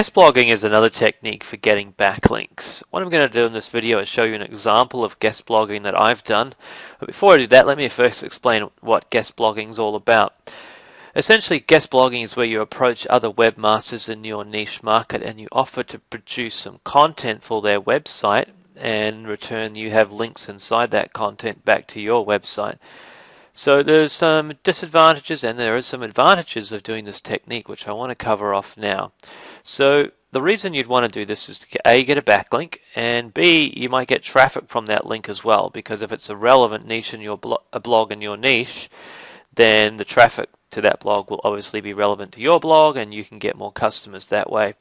guest blogging is another technique for getting backlinks. What I'm going to do in this video is show you an example of guest blogging that I've done. But before I do that, let me first explain what guest blogging is all about. Essentially, guest blogging is where you approach other webmasters in your niche market and you offer to produce some content for their website, and in return you have links inside that content back to your website. So there's some disadvantages and there are some advantages of doing this technique, which I want to cover off now. So the reason you'd want to do this is to A, get a backlink, and B, you might get traffic from that link as well, because if it's a relevant niche in your blog in your niche, then the traffic to that blog will obviously be relevant to your blog and you can get more customers that way.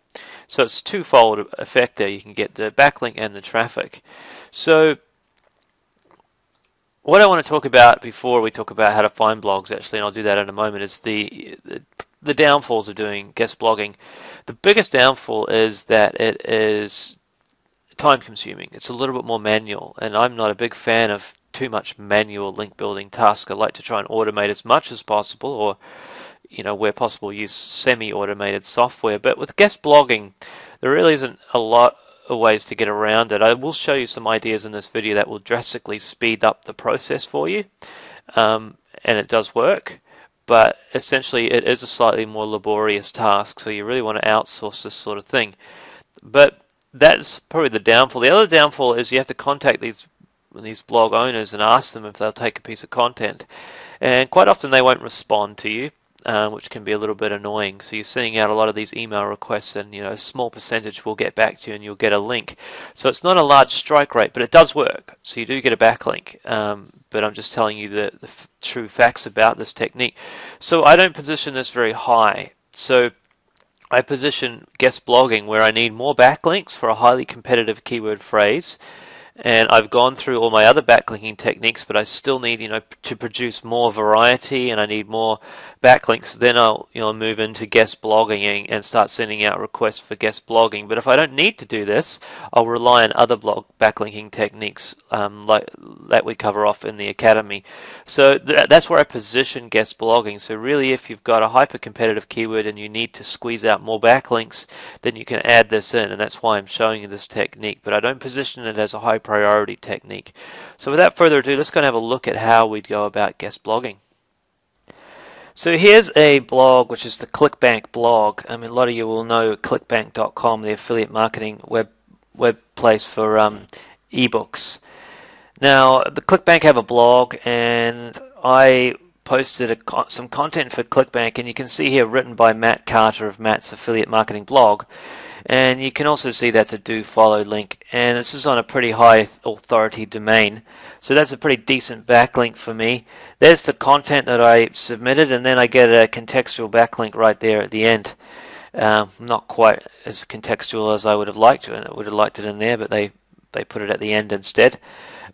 So it's a twofold effect there. You can get the backlink and the traffic. So what I want to talk about before we talk about how to find blogs, actually, and I'll do that in a moment, is the downfalls of doing guest blogging. The biggest downfall is that it is time consuming. It's a little bit more manual, and I'm not a big fan of too much manual link building tasks. I like to try and automate as much as possible, or where possible use semi-automated software. But with guest blogging, there really isn't a lot of ways to get around it. I will show you some ideas in this video that will drastically speed up the process for you, and it does work, but essentially it is a slightly more laborious task, so you really want to outsource this sort of thing. But that's probably the downfall. The other downfall is you have to contact these blog owners and ask them if they'll take a piece of content, and quite often they won't respond to you, which can be a little bit annoying. So you're sending out a lot of these email requests, and a small percentage will get back to you and you'll get a link. So it's not a large strike rate, but it does work, so you do get a backlink. But I'm just telling you the true facts about this technique. So I don't position this very high. So I position guest blogging where I need more backlinks for a highly competitive keyword phrase, and I've gone through all my other backlinking techniques, but I still need to produce more variety, and I need more backlinks. Then I'll move into guest blogging and start sending out requests for guest blogging. But if I don't need to do this, I'll rely on other blog backlinking techniques like that we cover off in the academy. So that's where I position guest blogging. So really, if you've got a hyper competitive keyword and you need to squeeze out more backlinks, then you can add this in, and that's why I'm showing you this technique. But I don't position it as a high priority technique. So without further ado, let's go and have a look at how we'd go about guest blogging. So here's a blog, which is the ClickBank blog. I mean, a lot of you will know clickbank.com, the affiliate marketing web place for ebooks. Now, the ClickBank have a blog, and I posted some content for ClickBank, and you can see here written by Matt Carter of Matt's Affiliate Marketing blog. And you can also see that's a do follow link, and this is on a pretty high authority domain, so that's a pretty decent backlink for me. There's the content that I submitted, and then I get a contextual backlink right there at the end. Not quite as contextual as I would have liked to, and I would have liked it in there, but they put it at the end instead.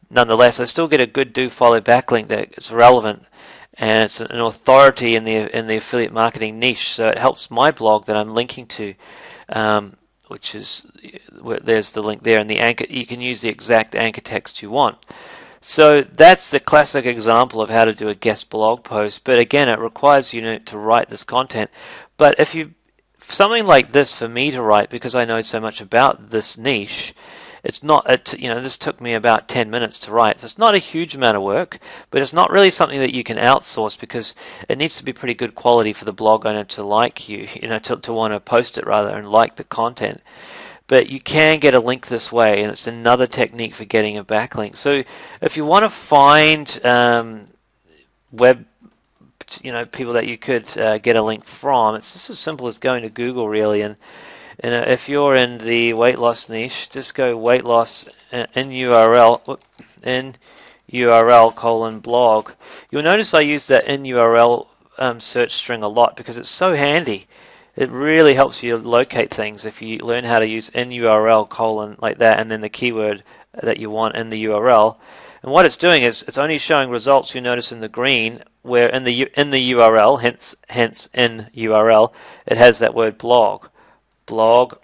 Nonetheless, I still get a good do follow backlink that is relevant, and it's an authority in the affiliate marketing niche, so it helps my blog that I'm linking to. Which is there's the link there, and the anchor, you can use the exact anchor text you want. So that's the classic example of how to do a guest blog post. But again, it requires you to write this content. But if something like this for me to write, because I know so much about this niche, it's not this took me about 10 minutes to write, so it's not a huge amount of work, but it's not really something that you can outsource, because it needs to be pretty good quality for the blog owner to like you, to want to post it rather and like the content. But you can get a link this way, and it's another technique for getting a backlink. So if you want to find web people that you could get a link from, it's just as simple as going to Google, really, and if you're in the weight loss niche, just go weight loss in URL :blog. You'll notice I use that in URL search string a lot because it's so handy. It really helps you locate things if you learn how to use in URL : like that, and then the keyword that you want in the URL. And what it's doing is it's only showing results you notice in the green, where in the URL, hence in URL, it has that word blog. Blog.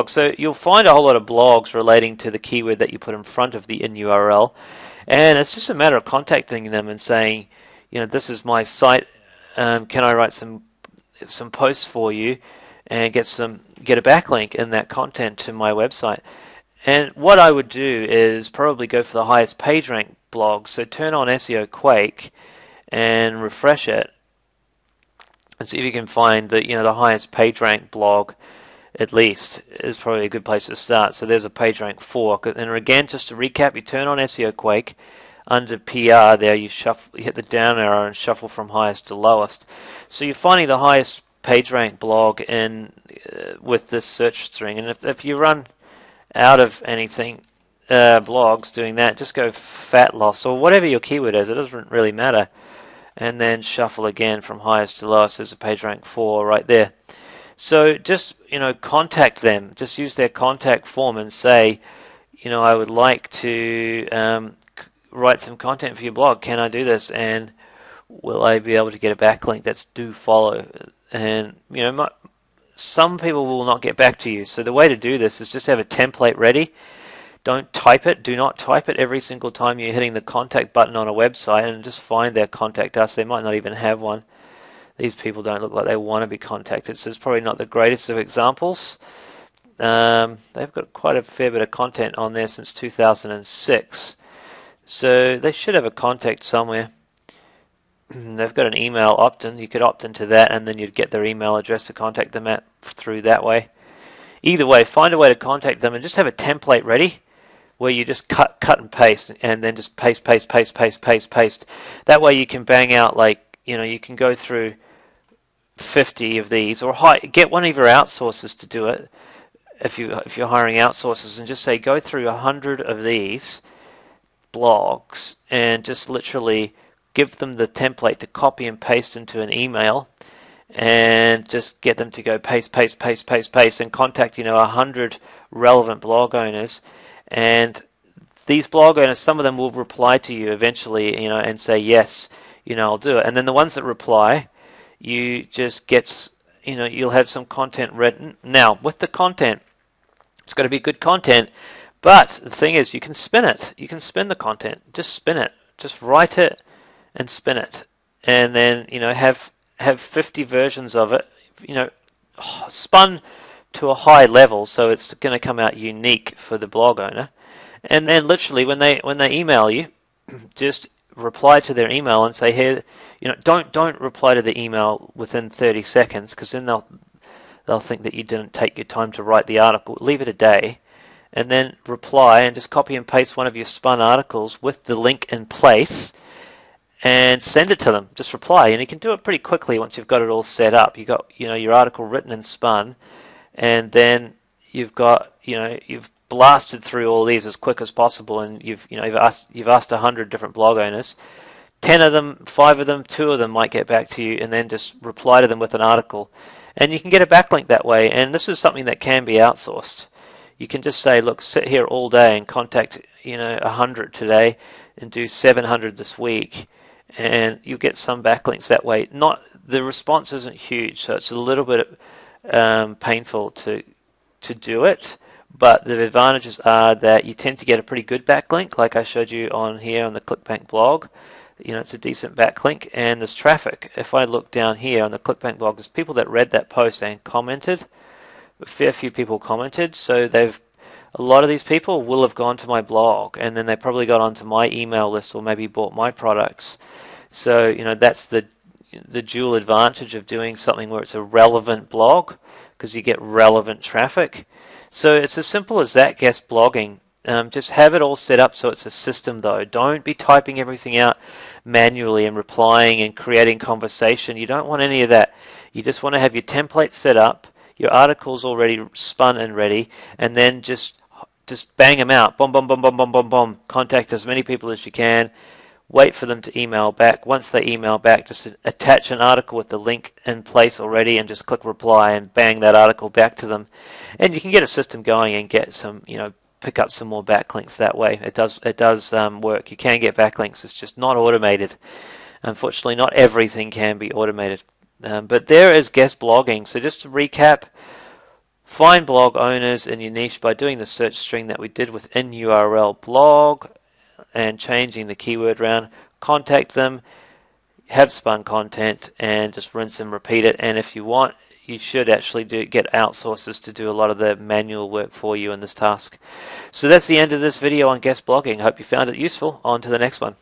So you'll find a whole lot of blogs relating to the keyword that you put in front of the in URL, and it's just a matter of contacting them and saying, this is my site. Can I write some posts for you? and get a backlink in that content to my website. And what I would do is probably go for the highest page rank blogs. So turn on SEO Quake and refresh it, and see if you can find the highest page rank blog. At least is probably a good place to start. So there's a page rank 4. And again, just to recap, you turn on SEO Quake. Under PR there, you hit the down arrow and shuffle from highest to lowest. So you're finding the highest page rank blog with this search string. And if you run out of anything, blogs doing that, just go fat loss or whatever your keyword is. It doesn't really matter. And then shuffle again from highest to lowest. There's a page rank 4 right there. So just, contact them. Just use their contact form and say, I would like to write some content for your blog. Can I do this? And will I be able to get a backlink that's do follow? And, some people will not get back to you. So the way to do this is just have a template ready. Don't type it. Do not type it every single time you're hitting the contact button on a website, and just find their contact us. They might not even have one. These people don't look like they want to be contacted, so it's probably not the greatest of examples. They've got quite a fair bit of content on there since 2006, so they should have a contact somewhere. They've got an email opt-in. You could opt into that, and then you'd get their email address to contact them through that way. Either way, find a way to contact them, and just have a template ready where you just cut and paste, and then just paste. That way you can bang out you can go through 50 of these, or get one of your outsourcers to do it if you're hiring outsourcers, and just say go through 100 of these blogs and just literally give them the template to copy and paste into an email, and just get them to go paste and contact 100 relevant blog owners. And these blog owners, some of them will reply to you eventually, and say yes, I'll do it. And then the ones that reply, you just you'll have some content written. Now, with the content, it's got to be good content, but the thing is, you can spin it. You can spin the content. Just spin it. Just write it and spin it. And then, have 50 versions of it, spun to a high level, so it's going to come out unique for the blog owner. And then literally when they email you, just reply to their email and say, hey, don't reply to the email within 30 seconds, because then they'll think that you didn't take your time to write the article. Leave it a day, and then reply and just copy and paste one of your spun articles with the link in place and send it to them. Just reply, and you can do it pretty quickly once you've got it all set up. You got your article written and spun, and then you've got you've blasted through all these as quick as possible, and you've asked 100 different blog owners. 10 of them, 5 of them, 2 of them might get back to you, and then just reply to them with an article, and you can get a backlink that way. And this is something that can be outsourced. You can just say, look, sit here all day and contact 100 today, and do 700 this week, and you get some backlinks that way. The response isn't huge, so it's a little bit painful to do it. But the advantages are that you tend to get a pretty good backlink, like I showed you on here on the ClickBank blog. It's a decent backlink, and there's traffic. If I look down here on the ClickBank blog, there's people that read that post and commented. A fair few people commented, so a lot of these people will have gone to my blog, and then they probably got onto my email list, or maybe bought my products. So that's the dual advantage of doing something where it's a relevant blog, because you get relevant traffic. So it's as simple as that, guest blogging. Just have it all set up so it's a system, though. Don't be typing everything out manually and replying and creating conversation. You don't want any of that. You just want to have your template set up, your articles already spun and ready, and then just bang them out. Boom. Contact as many people as you can. Wait for them to email back. Once they email back, just attach an article with the link in place already, and just click reply and bang that article back to them. And you can get a system going and get some, pick up some more backlinks that way. It does work. You can get backlinks. It's just not automated. Unfortunately, not everything can be automated. But there is guest blogging. So just to recap, find blog owners in your niche by doing the search string that we did with in-URL blog and changing the keyword round. Contact them, have spun content, and just rinse and repeat it. And if you want, you should actually get outsourcers to do a lot of the manual work for you in this task. So that's the end of this video on guest blogging. Hope you found it useful. On to the next one.